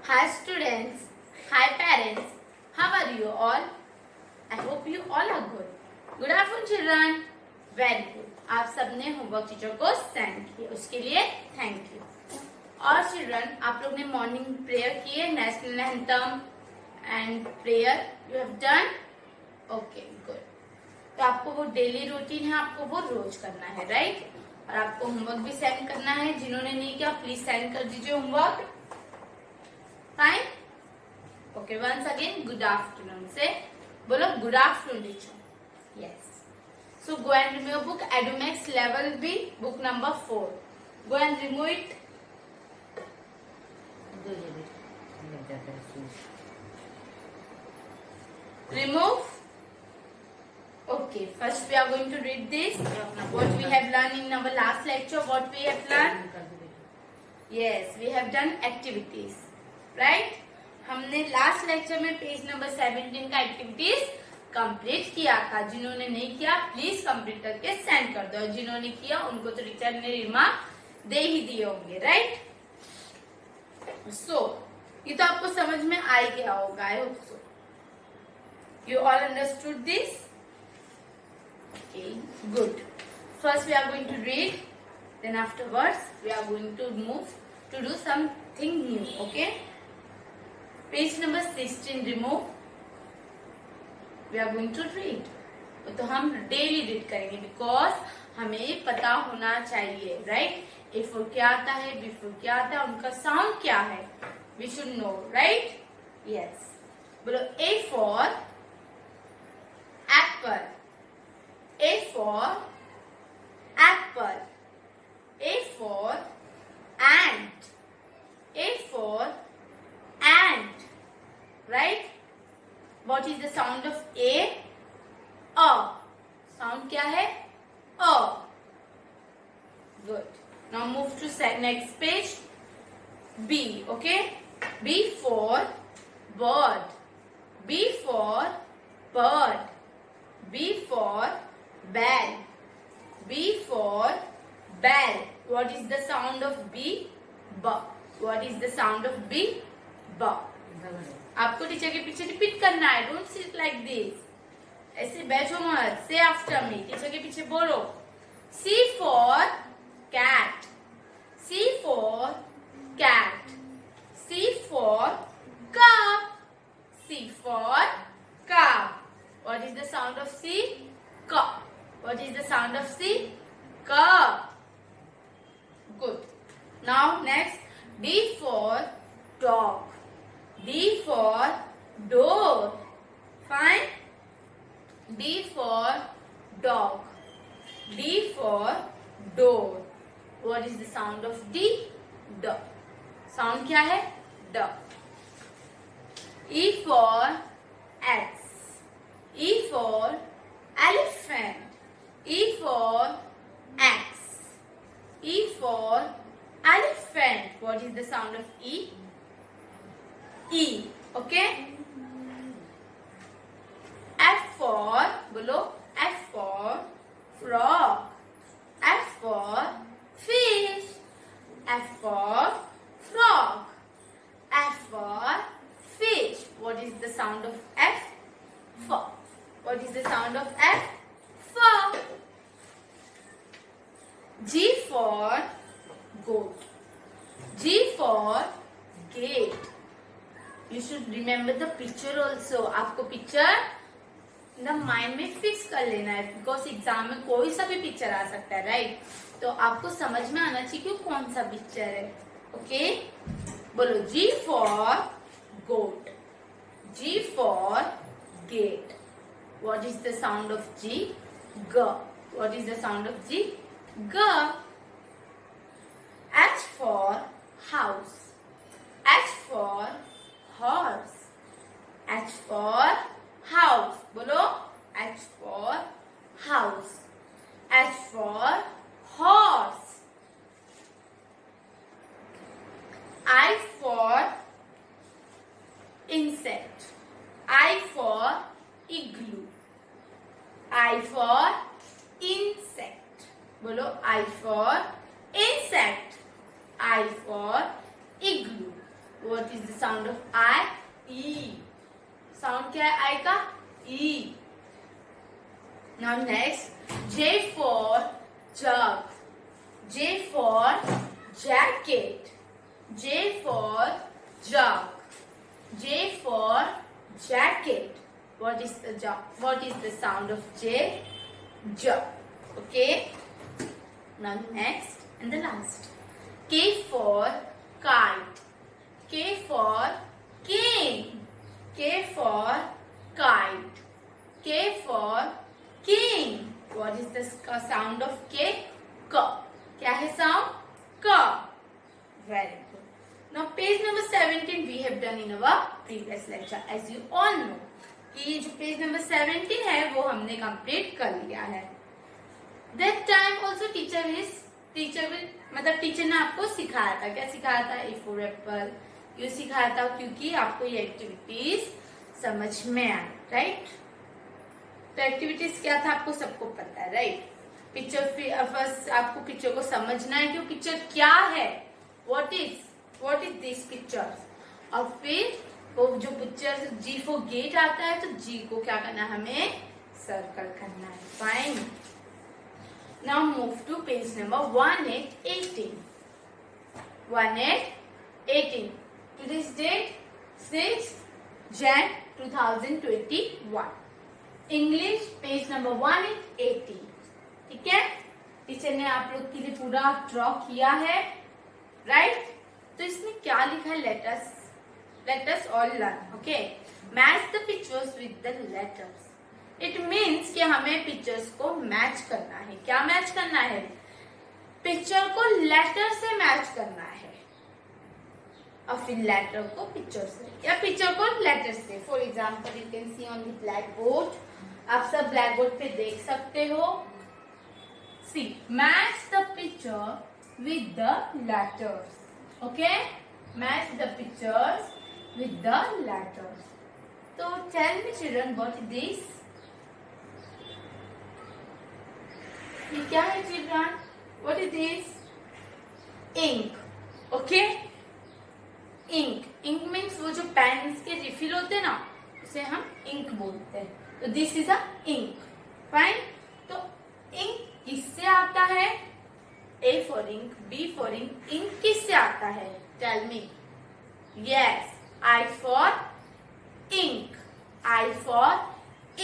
Hi students, hi parents, how are you all? I hope you all are good. Good afternoon children. Very good. आप सबने homework teacher को send किया, उसके लिए thank you. और children, आप लोग ने मॉर्निंग प्रेयर की है, national anthem and prayer you have done. Okay good. तो आपको वो डेली रूटीन है, आपको वो रोज करना है, राइट? और आपको होमवर्क भी सेंड करना है. जिन्होंने नहीं किया प्लीज सेंड कर दीजिए homework. Fine. Okay, once again good afternoon से बोलो. Good afternoon teacher. Yes. So go and remove your book Edumax level B, book number 4. Go and remove it. Remove. Okay, first we are going to read this. What we have learned in our last lecture, what we have learned? Yes, we have done activities. Right? हमने last lecture में page number 17 का activities complete किया था. जिन्होंने नहीं किया please complete करके send कर दो. और जिन्होंने किया उनको तो टीचर ने रिमार्क दे ही दिए होंगे, राइट? सो ये तो आपको समझ में आ ही गया होगा. I hope so you all understood this. Okay good. First we are going to read, then afterwards we are going to move to do something new. Okay, page number 16 remove. We are going to read. तो हम daily read करेंगे because हमें पता होना चाहिए, right? A for क्या आता है, बी फॉर क्या आता है, उनका साउंड क्या है, we should know, right? Yes. बोलो. A for apple. A for apple. A for ant. A for ant, right? What is the sound of A? A. Sound क्या है? A. Good. Now move to next page. B. Okay. B for bird. B for bird. B for bell. B for bell. What is the sound of B? B. What is the sound of B? B. आपको teacher के पीछे repeat करना है. Don't sit like this. ऐसे बैठो मत. से after me. Teacher के पीछे बोलो. C for cat. C for cat. C for cup. C for cup. What is the sound of C? Cup. What is the sound of C? Cup. Good. Now next. D for dog. D for door. Fine. D for dog. D for door. What is the sound of D? D. Sound क्या है? D. E for X. E for elephant. E for X. E for elephant. What is the sound of E? E. Okay. F for बोलो. F for frog. F for fish. F for frog. F for fish. What is the sound of F? For. What is the sound of F? For. G for goat. G for gate. You should remember the picture also. आपको picture in the mind में fix कर लेना है because exam में कोई सा भी picture आ सकता है, राइट? तो आपको समझ में आना चाहिए कि कौन सा पिक्चर है. ओके बोलो. G for goat. G for gate. What is the sound of G? ग. What is the sound of G? ग. H for house. H for horse. H for house. बोलो. H for house. H for horse. I for insect. I for igloo. I for insect. बोलो. I for insect. I for the sound of I? ई. Sound क्या है I का? ई. Now next, J for jug. J for jacket. J for jug. J for jacket. What is the jug? What is the sound of J? Jug. Okay. Now next and the last. K for kite. K for king. K for kite. K for king. What is the sound of K? K. क्या है sound? क. Very good. Now page number 17 we have done in our previous lecture. As you all know कि जो page number 17 है वो हमने complete कर लिया है. दैट टाइम ऑल्सो टीचर ने आपको सिखाया था. क्या सिखाया था? ए फॉर एप्पल. क्यों सिखाया था? क्योंकि आपको ये एक्टिविटीज समझ में आए. राइट. तो एक्टिविटीज क्या था आपको सबको पता है. राइट. पिक्चर फर्स्ट आपको पिक्चर को समझना है कि पिक्चर क्या है. What is this picture. और फिर वो जो पिक्चर जी फॉर गेट आता है तो जी को क्या करना है? हमें सर्कल करना है. Fine. Now move to page number 1818. 1818. Today's date 6 Jan 2021. English page number 1880. ठीक है. टीचर ने आप लोग के लिए पूरा ड्रॉ किया है. राइट. तो इसमें क्या लिखा है? Letters all learn. Okay. Match the pictures with the letters. It means कि हमें पिक्चर्स को मैच करना है. क्या मैच करना है? पिक्चर को लेटर से मैच करना है और फिर लेटर को पिक्चर से या पिक्चर को लेटर से. For example you can C on the black board. आप सब ब्लैक बोर्ड पे देख सकते हो. See, match the picture with the letters. Okay? Match the pictures with the letters. So tell me children, what is this? ये क्या है children? What is this? Ink. Okay? Ink. Ink means वो जो pens के refill होते हैं ना उसे हम ink बोलते हैं. तो this is a ink. Fine? तो ink किससे आता है? A for ink, B for ink. Ink किससे आता है? Tell me. Yes, I for ink. I for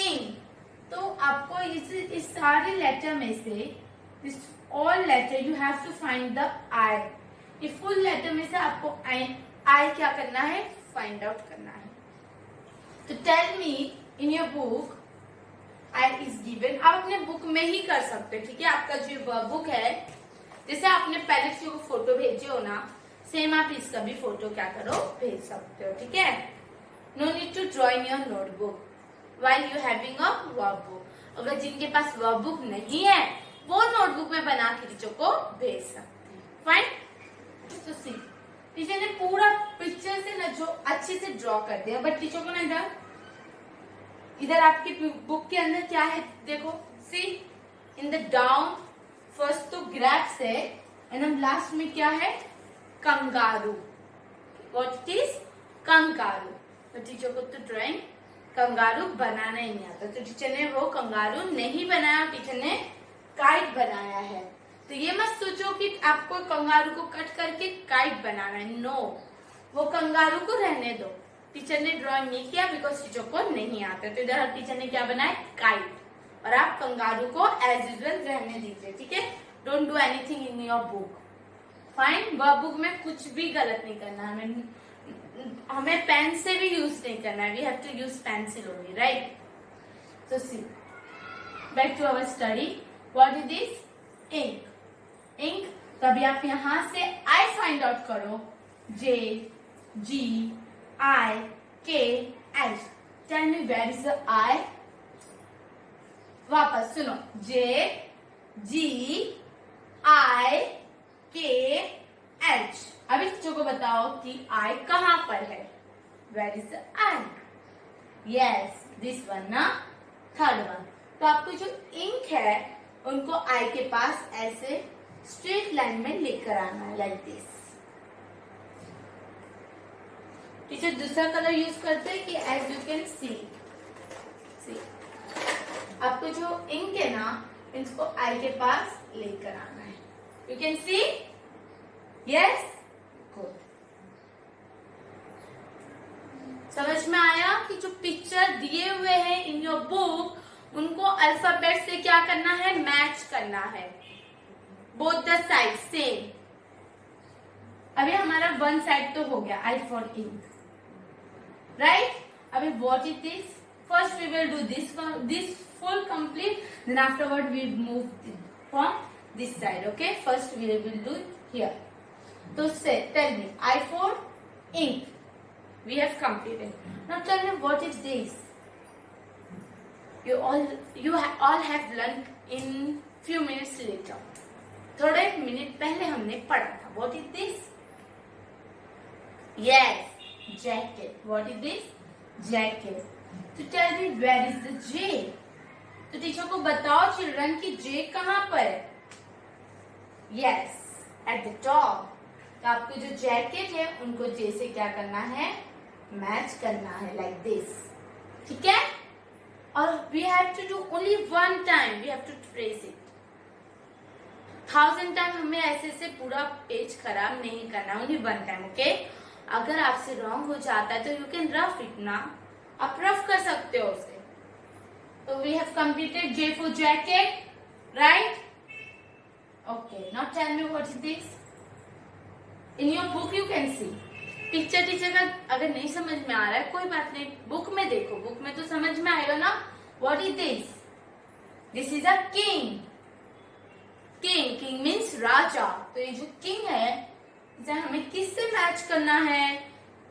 ink. तो आपको इस सारे लेटर में से this all letter you have to find the I. ये फुल लेटर में से आपको I क्या करना है? Find out करना है. तो tell me in your book I is given. आप अपने बुक में ही कर सकते हो. ठीक है. आपका जो बुक है जैसे आपने पहले किसी को फोटो भेजे हो ना सेम आप इसका भी फोटो क्या करो? भेज सकते हो. ठीक है. No need to draw in your notebook while you having a workbook. अगर जिनके पास वर्कबुक नहीं है वो नोटबुक में बना के टीचर को भेज सकते हैं. फाइन. तो सी टीचर ने पूरा पिक्चर से ना जो अच्छे से ड्रॉ कर दिया बट टीचर को ना इधर आपकी बुक के अंदर क्या है देखो. सी इन द डाउन फर्स्ट तो ग्रैप्स है एंड हम लास्ट में क्या है? कंगारू. What is kangaroo. तो टीचर को तो ड्राइंग कंगारू बनाना ही नहीं आता तो टीचर ने वो कंगारू नहीं बनाया. टीचर ने काइट बनाया है. तो ये मत सोचो कि आपको कंगारू को कट करके काइट बनाना है. नो, वो कंगारू को रहने दो. टीचर ने ड्राइंग नहीं किया बिकॉज टीचर को नहीं आता. तो इधर टीचर ने क्या बनाया? काइट. और आप कंगारू को एज यूजुअल रहने दीजिए. ठीक है. Don't do anything in your book. Fine. Work book में कुछ भी गलत नहीं करना. हमें पेन से भी यूज नहीं करना है. We have to use pencil only. Right. So see, back to our study. What is this? Ink. Ink. तो अभी आप यहाँ से I find out करो. J, G, I, K, H. Tell me where is the I? वापस सुनो. J, G, I, K, H. अभी बच्चों को बताओ कि I कहाँ पर है? Where is the I? Yes, this one ना. Third one. तो आपको जो इंक है उनको आई के पास ऐसे स्ट्रेट लाइन में लेकर आना है. Like this. टीचर दूसरा कलर यूज करते हैं कि एज यू कैन सी आपको जो इंक है ना, इसको आई के पास लेकर आना है. You can see. Yes, good. समझ में आया कि जो पिक्चर दिए हुए हैं इन योर बुक, उनको अल्फाबेट से क्या करना है, मैच करना है. Both the side same. अभी हमारा वन साइड तो हो गया, आई फॉर इंक, राइट. अभी what is this? First we will do this full complete, then afterward we move from this side. Okay, first we will do here. So say, tell me, I for ink, we have completed. Now tell me what is this? You all have learned in few minutes later. थोड़े minute पहले हमने पढ़ा था. What is this? Yes, jacket. What is this? Jacket. So tell me where is the J? तो teacher को बताओ children की जे कहां पर है. Yes, at the top. तो आपकी जो जैकेट है उनको जे से क्या करना है, मैच करना है, लाइक दिस. ठीक है. और we have to do only one time. We have to trace it 1000 time. हमें ऐसे से पूरा पेज खराब नहीं करना, ओनली वन टाइम. ओके. अगर आपसे रॉन्ग हो जाता है तो यू कैन रफ इट ना, आप रफ कर सकते हो उसे. So we have completed J for jacket, right? Okay. Now tell me what is this? In your book you can see. Picture teacher का अगर नहीं समझ में आ रहा है कोई बात नहीं, बुक में देखो, बुक में तो समझ में आएगा ना. What is this? This is a king. King. King means राजा. तो ये जो king है इसे हमें किससे मैच करना है,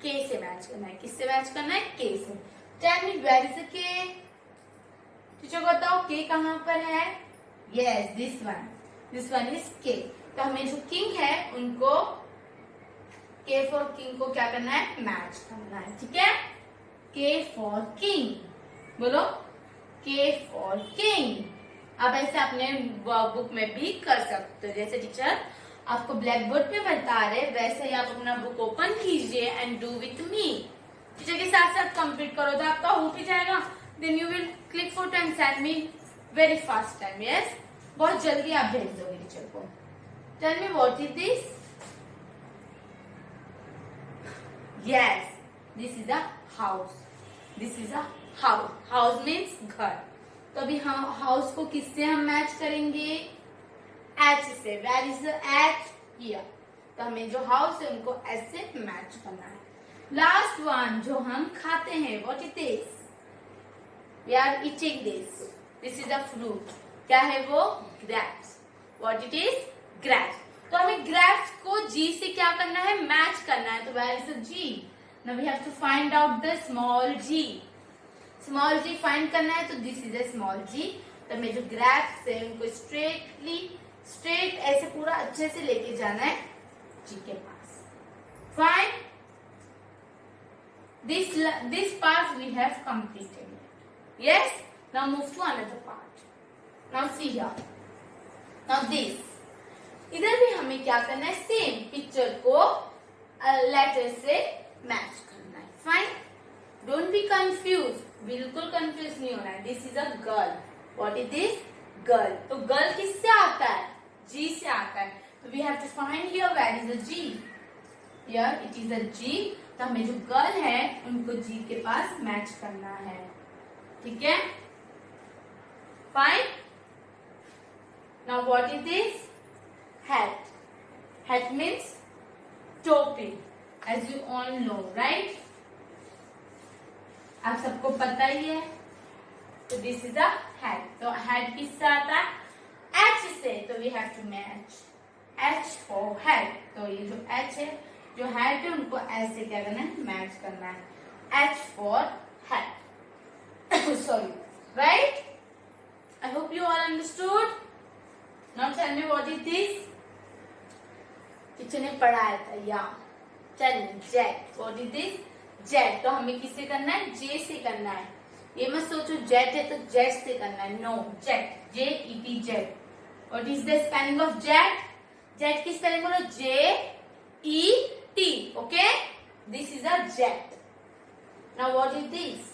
K से मैच करना है. किससे मैच करना है, K से. Tell me where is the K? Teacher को बताओ के कहां पर है. यस, दिस वन इज के. तो हमें जो किंग है उनको के फॉर किंग को क्या करना है, मैच करना है. ठीक है. के फॉर किंग. बोलो के फॉर किंग. आप ऐसे अपने बुक में भी कर सकते हो. जैसे टीचर आपको ब्लैक बोर्ड पे बता रहे वैसे ही आप अपना बुक ओपन कीजिए and do with me. Teacher के साथ साथ कंप्लीट करो तो आपका हो भी जाएगा. Then you will click photo and send me very fast time. Yes, बहुत जल्दी आप भेज दोगे टीचर को. Tell me what is this? Yes, this is a house. This is a house. House means घर. तो अभी हम हाउस को किससे हम मैच करेंगे, H से. Where is the H? Here. तो हमें जो हाउस है उनको H से मैच करना है. लास्ट वन जो हम खाते हैं, what is this? We are eating this. This is a fruit. क्या है वो, grapes. What it is? Grapes. तो हमें grapes को G से क्या करना है, मैच करना है. तो where is the G? Now we have to find out the small G. Small G find करना है तो this is a small G. तो हमें जो grapes है उनको straight ऐसे पूरा अच्छे से लेके जाना है G के पास. Fine. This part we have completed. Yes. Now move to another part. Now see here. Now this. इधर भी हमें क्या करना है, सेम पिक्चर को लेटर से मैच करना है. फाइन. Don't be confuse. बिल्कुल कंफ्यूज नहीं होना है. This is a girl. What is this? Girl. तो गर्ल किससे आता है, G से आता है. तो we have to find here where is the G. Here it is a G. तो हमें जो गर्ल है उनको G के पास मैच करना है. ठीक है. Fine. Now what is this? Hat. Hat means टोपी, as you all know, right. आप सबको पता ही है. तो दिस इज अ हैट. तो हैट किससे आता है, H से. तो we have to match H for hat. तो ये जो H है, जो हैट है उनको ऐसे क्या करना है, मैच करना है. H for hat. Sorry, right? I hope you all understood. Now tell me what is this? Teacher ने पढ़ाया था. या tell me jet. What is this? Jet. तो हमें किससे करना है, J से करना है. ये मत सोचो jet है तो jet से करना है. No, jet. J-E-T, jet. What is the spelling of jet? Jet की स्पेलिंग बोलो J-E-T. Okay? This is a jet. Now what is this?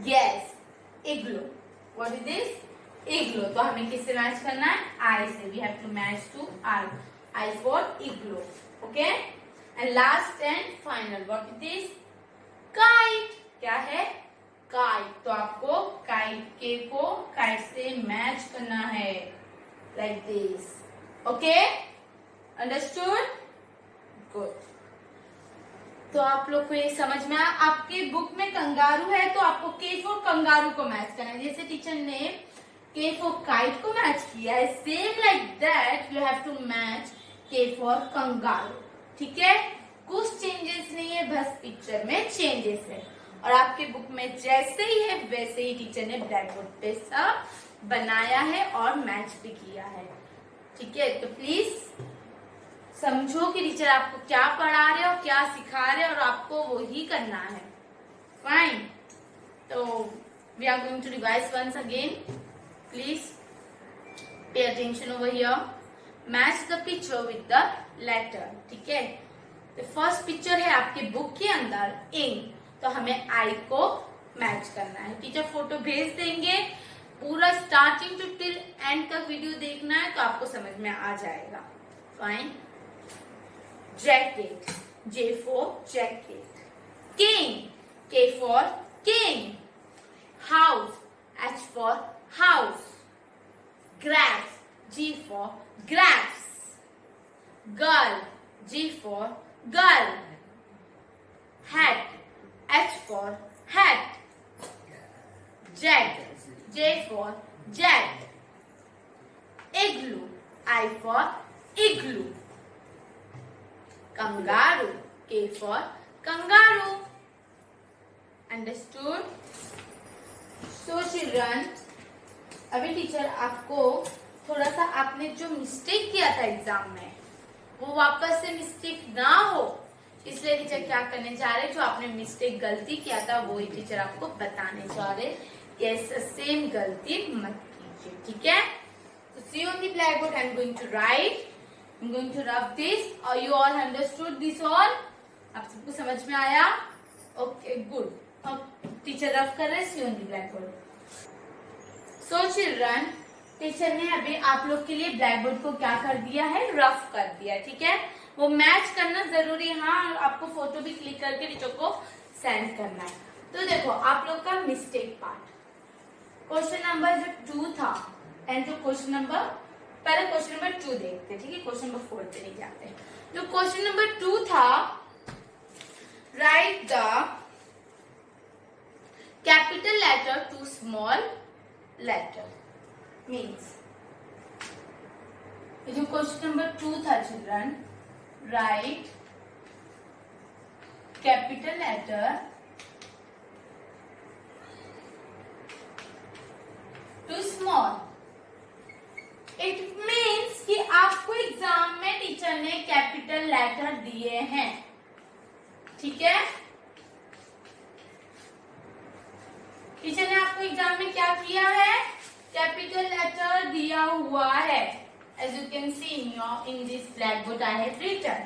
Yes, igloo. What is this? Igloo. तो हमें किससे मैच करना है? I से. We have to match to I. I for igloo. Okay? And last and final. What is this? Kite. क्या है? Kite. तो आपको kite के को kite से मैच करना है. Like this. Okay? Understood? Good. तो आप लोग को ये समझ में आया. आपके बुक में कंगारू है तो आपको के फॉर कंगारू को मैच करना है. जैसे टीचर ने के फॉर काइट को मैच किया है, same like that you have to match K for kangaroo. ठीक है, कुछ चेंजेस नहीं है, बस पिक्चर में चेंजेस है. और आपके बुक में जैसे ही है वैसे ही टीचर ने ब्लैक बोर्ड पे सब बनाया है और मैच भी किया है. ठीक है, तो प्लीज समझो कि टीचर आपको क्या पढ़ा रहे और क्या सिखा रहे और आपको वो ही करना है. फाइन. तो we are going to revise once again. Please pay attention over here. Match the picture with the letter. ठीक है, तो फर्स्ट पिक्चर है आपके बुक के अंदर इंक, तो हमें आई को मैच करना है. टीचर फोटो भेज देंगे, पूरा स्टार्टिंग टू टिल एंड तक वीडियो देखना है तो आपको समझ में आ जाएगा. Fine. Jacket. J for jacket. King. K for king. House. H for house. Grapes. G for grapes. Girl. G for girl. Hat. H for hat. Jet. J for jet. Igloo. I for igloo. Kangaroo. K for kangaroo. Understood? So children, अभी teacher आपको थोड़ा सा आपने जो mistake किया था exam में वो वापस से मिस्टेक ना हो, इसलिए टीचर क्या करने जा रहे, जो आपने मिस्टेक गलती किया था वो ही टीचर आपको बताने जा रहे. यस, सेम गलती मत कीजिए. ठीक है, तो see on the black board. I am going to write. I'm going to rub this. You all understood this all? आप सबको समझ में आया? Okay, good. अब टीचर रफ कर रहे हैं on the blackboard. So children, teacher ने अभी आप लोग के लिए ब्लैक बोर्ड को क्या कर दिया है? रफ कर दिया. ठीक है, वो मैच करना जरूरी है. हाँ, आपको फोटो भी क्लिक करके टीचर को सेंड करना है. तो देखो आप लोग का मिस्टेक पार्ट, क्वेश्चन नंबर जो 2 था एंड जो क्वेश्चन नंबर, पहले क्वेश्चन नंबर 2 देखते हैं. ठीक है, क्वेश्चन नंबर 4 पे नहीं जाते. जो क्वेश्चन नंबर 2 था, write the capital letter to small letter. Means जो क्वेश्चन नंबर 2 था children, write capital letter to small. It means कि आपको एग्जाम में टीचर ने कैपिटल लेटर दिए हैं. ठीक है, टीचर ने आपको एग्जाम में क्या किया है? कैपिटल लेटर दिया हुआ है. As you can see in this black board I have written.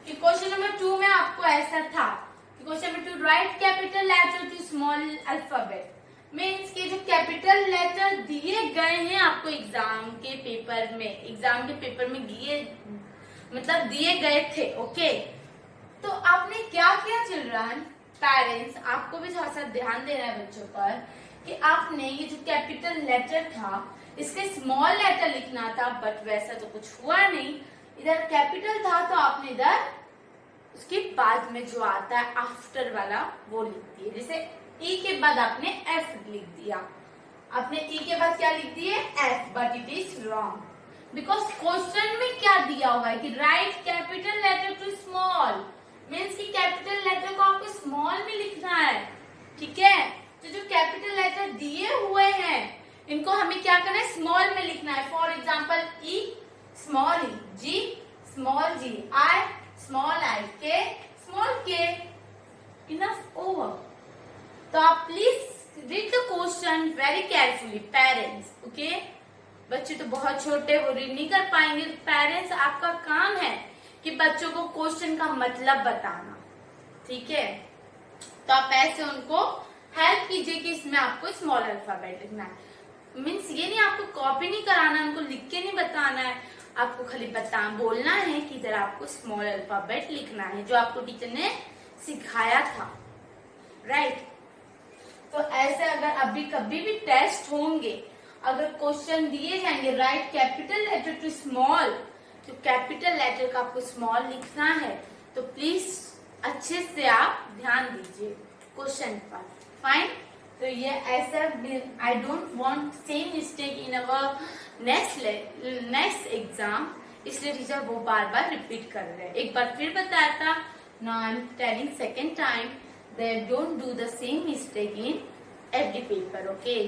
Question number 2 में आपको ऐसा था, question number 2 write capital letter to small alphabet. Means कि जो कैपिटल लेटर दिए गए हैं आपको एग्जाम के पेपर में मतलब दिए गए थे. ओके, तो आपने क्या किया चिल्ड्रन? पेरेंट्स, आपको भी थोड़ा सा ध्यान देना है बच्चों पर कि आपने ये जो कैपिटल लेटर था इसके स्मॉल लेटर लिखना था, बट वैसा तो कुछ हुआ नहीं. इधर कैपिटल था तो आपने इधर उसके बाद में जो आता है आफ्टर वाला वो लिख दिए. जैसे ई के बाद आपने एफ लिख दिया, आपने ई के बाद क्या लिख दिए? F. But it is wrong, because question में क्या दिया हुआ है कि write capital letter to small. Means कि कैपिटल लेटर को आपको स्मॉल में लिखना है. ठीक है, तो जो कैपिटल लेटर दिए हुए हैं इनको हमें क्या करना है? स्मॉल में लिखना है. For example E small E, G small G, I small I, K small K. Enough over. तो आप please read the question very carefully. Parents, okay, बच्चे तो बहुत छोटे वो रीड नहीं कर पाएंगे. पेरेंट्स, आपका काम है कि बच्चों को क्वेश्चन का मतलब बताना, ठीक है। तो आप ऐसे उनको हेल्प कीजिए कि इसमें आपको स्मॉल अल्फाबेट लिखना है। मीन्स ये नहीं आपको कॉपी नहीं कराना है, उनको लिख के नहीं बताना है, आपको खाली बोलना है कि इधर आपको स्मॉल अल्फाबेट लिखना है जो आपको टीचर ने सिखाया था, राइट। तो ऐसे अगर अभी कभी भी टेस्ट होंगे, अगर क्वेश्चन दिए जाएंगे write capital letter to small, तो कैपिटल लेटर का आपको स्मॉल लिखना है, तो प्लीज अच्छे से आप ध्यान दीजिए क्वेश्चन पर, फाइन। तो ये ऐसा I don't want same mistake in our next exam, इसलिए टीचर वो बार बार रिपीट कर रहे हैं। एक बार फिर बताया था, now I am telling second time, they don't do the same mistake in every paper, okay?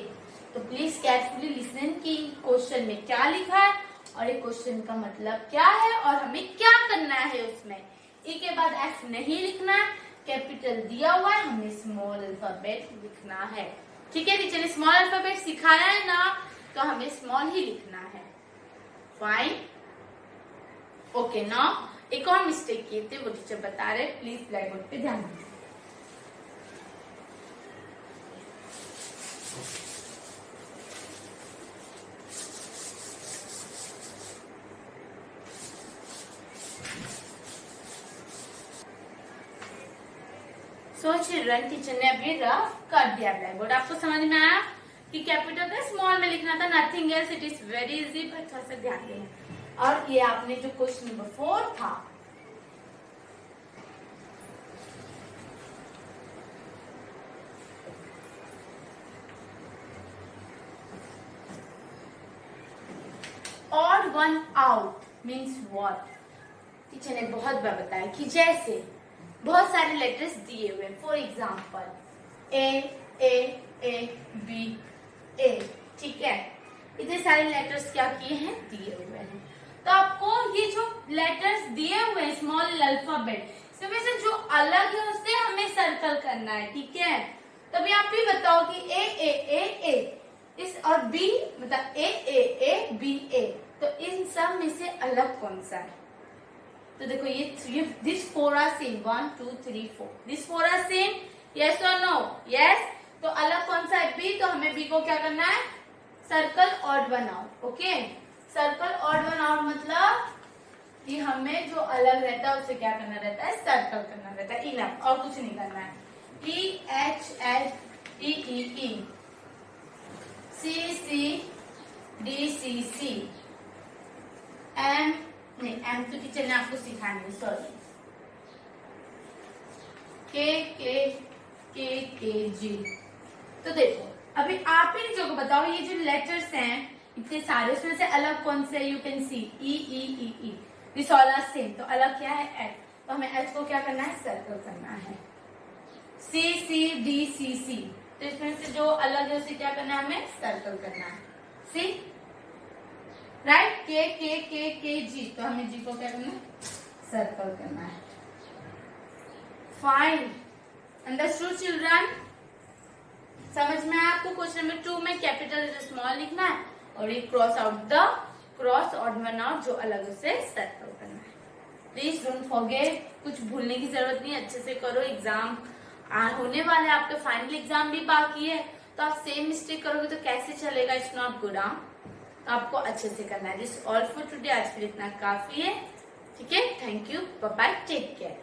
तो प्लीज केयरफुली लिसन कि क्वेश्चन में क्या लिखा है और एक क्वेश्चन का मतलब क्या है और हमें क्या करना है उसमें। ई के बाद एफ नहीं लिखना है, कैपिटल दिया हुआ है, हमें स्मॉल अल्फाबेट लिखना है, ठीक है। टीचर ने स्मॉल अल्फाबेट सिखाया है ना, तो हमें स्मॉल ही लिखना है, फाइन, ओके। नाउ एक और मिस्टेक किए थे वो टीचर बता रहे, प्लीज ब्लैक बोर्ड पे ध्यान दीजिए। सो चिल्ड्रन, टीचर ने अभी रफ कर दिया ब्लैक बोर्ड, आपको समझ में आया कि कैपिटल का स्मॉल में लिखना था, nothing else, it is very easy, but थोड़ा सा ध्यान देना। और ये आपने जो क्वेश्चन नंबर 4 था, odd one out means what. Teacher ने बहुत बार बताया कि जैसे बहुत सारे लेटर्स दिए हुए, फॉर एग्जाम्पल ए बी ए, ठीक है। इतने सारे लेटर्स क्या किए हैं, दिए हुए हैं। तो आपको ये जो लेटर्स दिए हुए हैं स्मॉल अल्फाबेट, इसमें से जो अलग है उससे हमें सर्कल करना है, ठीक है। तभी आप भी बताओ कि ए इस और बी मतलब ए बी ए, तो इन सब में से अलग कौन सा है। तो देखो ये this 4 are same, 1 2 3 4, this 4 are same, yes और नो, यस। तो अलग कौन सा है, बी, तो हमें बी को क्या करना है, circle odd one out, okay. Circle odd one out मतलब कि हमें जो अलग रहता है उसे क्या करना रहता है, सर्कल करना रहता है, इनफ, और कुछ नहीं करना है। E H H E C D C M नहीं, एम तो टीचर ने आपको सिखानी, सॉरी, के जी। तो देखो अभी आप ही जो को बताओ, ये जो लेटर्स हैं इतने सारे, उसमें से अलग कौन से, you can see E this all are same, तो अलग क्या है, एच। तो हमें एच को क्या करना है, सर्कल करना है। सी डी, तो इसमें से जो अलग है उसे क्या करना है, हमें सर्कल करना है, सी, राइट। के जी, तो हमें जी को क्या करना है, सर्कल करना है, फाइन। अंडरस्टूड चिल्ड्रन, समझ में आया आपको। क्वेश्चन नंबर 2 में कैपिटल स्मॉल लिखना है और ये क्रॉस ऑड वन आउट जो अलग उसे सर्कल करना है। प्लीज डोंट फॉरगेट, कुछ भूलने की जरूरत नहीं, अच्छे से करो। एग्जाम होने वाले, आपके फाइनल एग्जाम भी बाकी है, तो आप सेम मिस्टेक करोगे तो कैसे चलेगा, इट्स नॉट गुड। तो आपको अच्छे से करना है। दिस ऑल फॉर टुडे, आज के लिए इतना काफी है, ठीक है। Thank you, bye bye, take care.